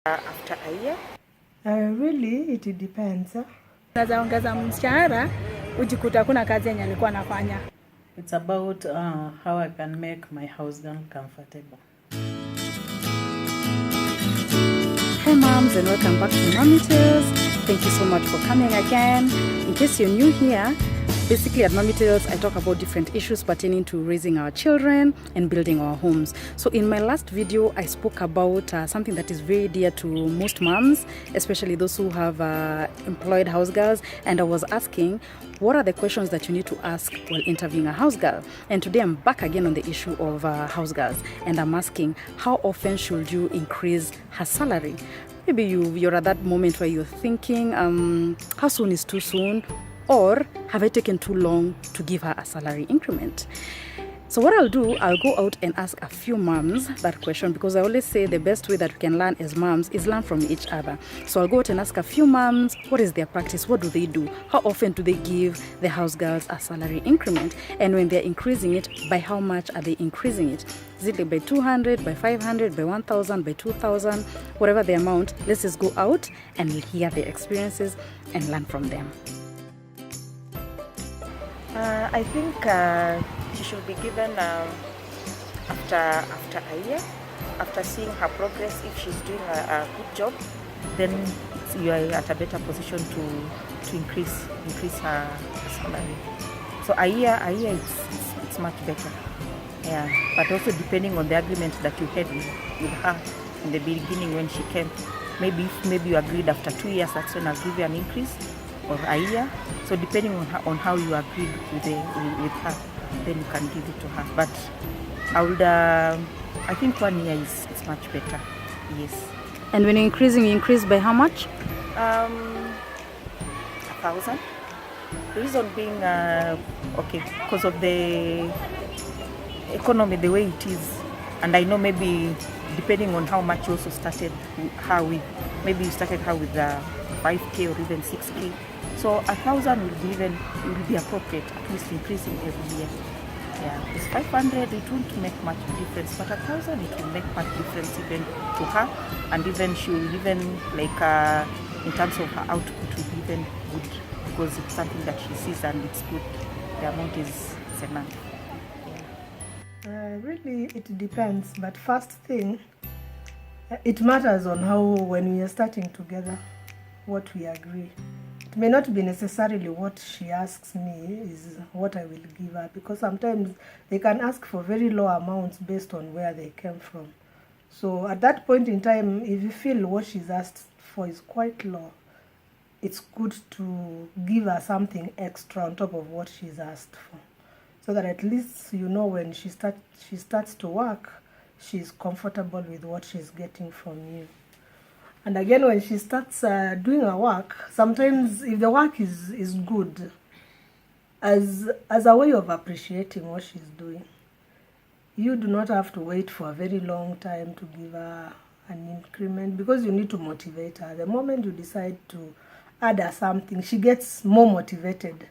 After a year? Really, it depends. Naweza ongeza mshahara ujikuta kuna kazi yenye nilikuwa nafanya. It's about how I can make my house girl comfortable. Hi moms, and welcome back to Mommy Tales. Thank you so much for coming again. In case you're new here, basically at Mommy Tales, I talk about different issues pertaining to raising our children and building our homes. So in my last video, I spoke about something that is very dear to most moms, especially those who have employed house girls. And I was asking, what are the questions that you need to ask while interviewing a house girl? And today I'm back again on the issue of house girls. And I'm asking, how often should you increase her salary? Maybe you're at that moment where you're thinking, how soon is too soon? Or have I taken too long to give her a salary increment? So what I'll do, I'll go out and ask a few moms that question, because I always say the best way that we can learn as moms is learn from each other. So I'll go out and ask a few moms, what is their practice? What do they do? How often do they give the house girls a salary increment? And when they're increasing it, by how much are they increasing it? Is it like by 200, by 500, by 1,000, by 2,000, whatever the amount? Let's just go out and hear their experiences and learn from them. I think she should be given after a year, after seeing her progress. If she's doing a good job, then you are at a better position to increase her salary. So a year it's much better. Yeah, but also depending on the agreement that you had with her in the beginning when she came. Maybe you agreed after 2 years, that's when I'll give you an increase, or a year. So depending on how you agreed with her, then you can give it to her. But I think 1 year is much better. Yes. And when you're increasing, you increase by how much? 1,000. The reason being, because of the economy the way it is, and I know maybe depending on how much you also started her with, maybe you started her with 5K or even 6K. So 1,000 will be appropriate, at least increasing every year. Yeah, it's 500, it won't make much difference, but 1,000 it will make much difference even to her, and even she will even in terms of her output will be even good, because it's something that she sees and it's good. The amount is enough. Really, it depends. But first thing, it matters on how, when we are starting together, what we agree. It may not be necessarily what she asks me is what I will give her, because sometimes they can ask for very low amounts based on where they came from. So at that point in time, if you feel what she's asked for is quite low, it's good to give her something extra on top of what she's asked for, so that at least you know when she starts to work, she's comfortable with what she's getting from you. And again, when she starts doing her work, sometimes if the work is good, as a way of appreciating what she's doing, you do not have to wait for a very long time to give her an increment, because you need to motivate her. The moment you decide to add her something, she gets more motivated.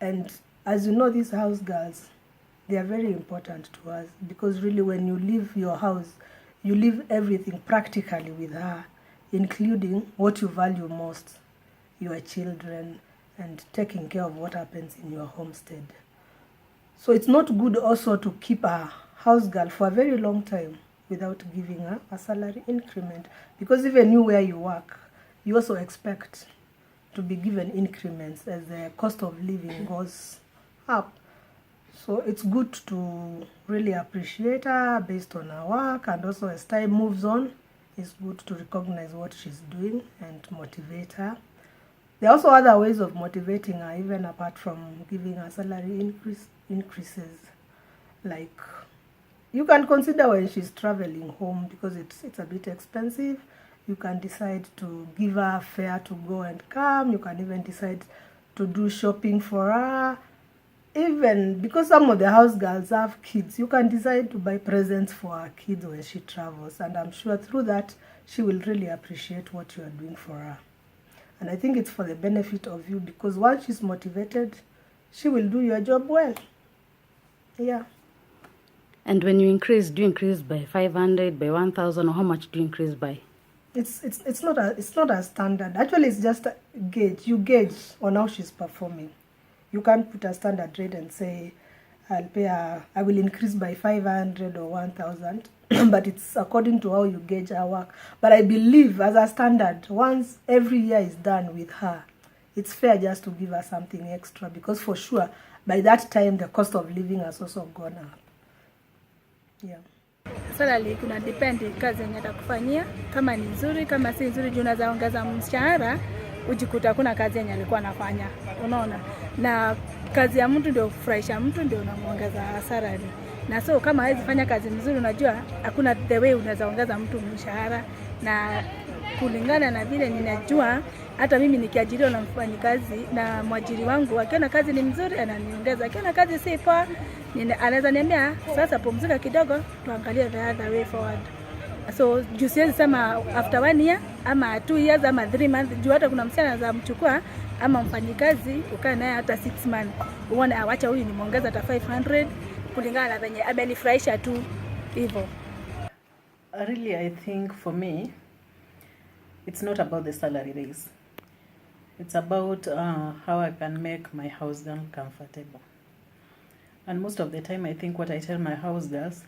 And as you know, these house girls, they are very important to us, because really when you leave your house, you leave everything practically with her, including what you value most, your children, and taking care of what happens in your homestead. So it's not good also to keep a house girl for a very long time without giving her a salary increment, because even you where you work, you also expect to be given increments as the cost of living goes up. So it's good to really appreciate her based on her work, and also as time moves on, it's good to recognize what she's doing and motivate her. There are also other ways of motivating her, even apart from giving her salary increases. Like, you can consider when she's traveling home, because it's a bit expensive, you can decide to give her a fare to go and come. You can even decide to do shopping for her. Even because some of the house girls have kids, you can decide to buy presents for her kids when she travels. And I'm sure through that, she will really appreciate what you are doing for her. And I think it's for the benefit of you, because once she's motivated, she will do your job well. Yeah. And when you increase, do you increase by 500, by 1,000, or how much do you increase by? it's not a standard. Actually, it's just a gauge. You gauge on how she's performing. You can't put a standard rate and say I will increase by 500 or 1,000, but it's according to how you gauge her work. But I believe as a standard, once every year is done with her, it's fair just to give her something extra, because for sure by that time the cost of living has also gone up. Yeah. Salary kuna depend kazi yenye atakufanyia, kama ni nzuri, kama si nzuri, juu unaweza ongeza mshahara ujikuta kuna kazi yenye alikuwa anafanya, unaona. Na kazi ya mtu ndio kufurahisha mtu, ndio unamuongeza salary. Na so kama hawezi fanya kazi nzuri, unajua hakuna the way unaweza ongeza mtu mshahara. Na kulingana na vile ninajua, hata mimi nikiajiriwa na mfanyikazi na mwajiri wangu, akiona kazi ni mzuri ananiongeza, akiona kazi si poa anaweza niambia sasa pumzika kidogo, tuangalie the other way forward. So juu siwezi sema after 1 year ama 2 years ama 3 months, juu hata kuna msichana anaweza mchukua ama mfanyikazi ukae naye hata 6 months, uone awacha huyu nimeongeza hata 500 kulingana na venye amenifurahisha tu hivyo. Really, I think for me, it's not about the salary raise. It's about how I can make my house girl comfortable. And most of the time, I think what I tell my house girls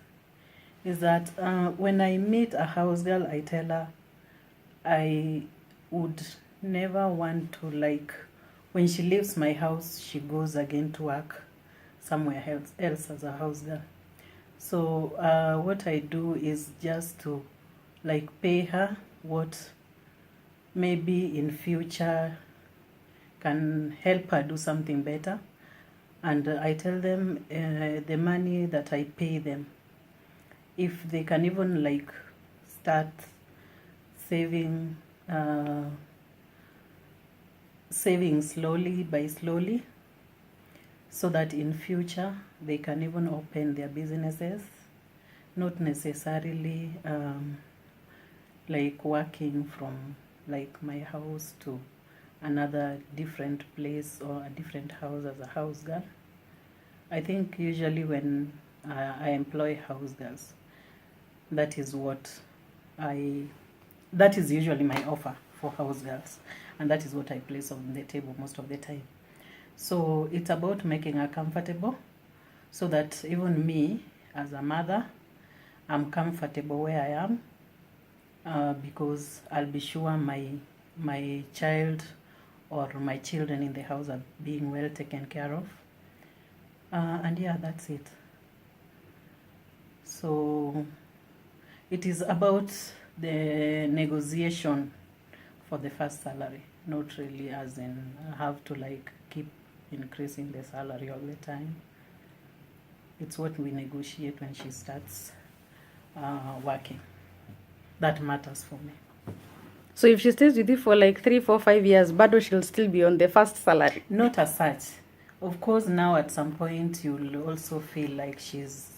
is that when I meet a house girl, I tell her I would never want to, like, when she leaves my house, she goes again to work somewhere else as a house girl. So what I do is just to, like, pay her what maybe in future can help her do something better. And I tell them the money that I pay them, if they can even, like, start saving slowly by slowly, so that in future they can even open their businesses, not necessarily like working from, like, my house to another different place or a different house as a house girl. I think usually when I employ house girls, that is usually my offer for house girls, and that is what I place on the table most of the time. So it's about making her comfortable, so that even me as a mother, I'm comfortable where I am, because I'll be sure my child or my children in the house are being well taken care of. And yeah, that's it. So it is about the negotiation for the first salary, not really as in have to, like, keep increasing the salary all the time. It's what we negotiate when she starts working that matters for me. So if she stays with you for like 3, 4, 5 years, bado she'll still be on the first salary? Not as such. Of course, now at some point you'll also feel like she's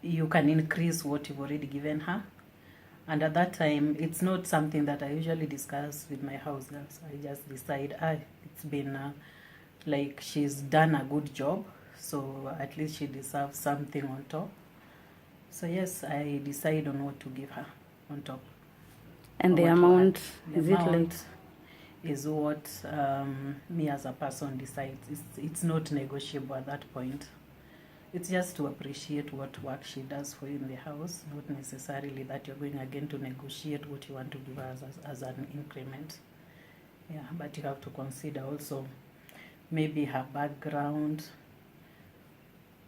you can increase what you've already given her, and at that time it's not something that I usually discuss with my house girls. I just decide it's been like, she's done a good job, so at least she deserves something on top. So yes, I decide on what to give her on top. And the amount, is it like? Is what me as a person decides. It's not negotiable at that point. It's just to appreciate what work she does for you in the house, not necessarily that you're going again to negotiate what you want to give her as an increment. Yeah, but you have to consider also maybe her background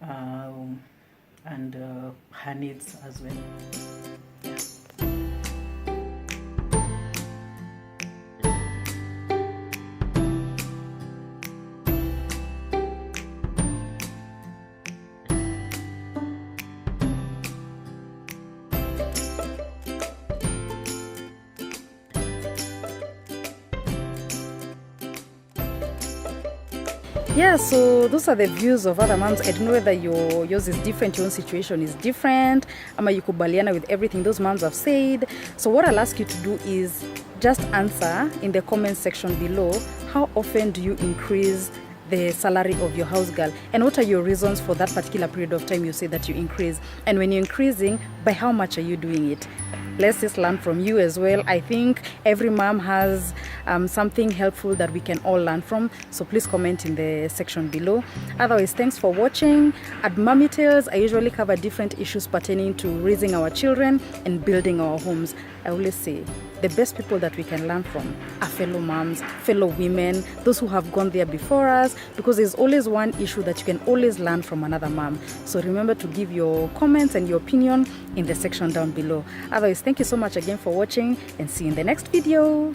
and her needs as well. Yeah. Yeah, so those are the views of other moms. I don't know whether yours is different, your own situation is different, ama you kubaliana with everything those moms have said. So what I'll ask you to do is just answer in the comment section below, how often do you increase the salary of your house girl, and what are your reasons for that particular period of time you say that you increase, and when you're increasing, by how much are you doing it? let's just learn from you as well. I think every mom has something helpful that we can all learn from, so please comment in the section below. Otherwise, thanks for watching. At Mommy Tales, I usually cover different issues pertaining to raising our children and building our homes. I always say the best people that we can learn from are fellow moms, fellow women, those who have gone there before us, because there's always one issue that you can always learn from another mom. So remember to give your comments and your opinion in the section down below. Otherwise, thank you so much again for watching, and see you in the next video.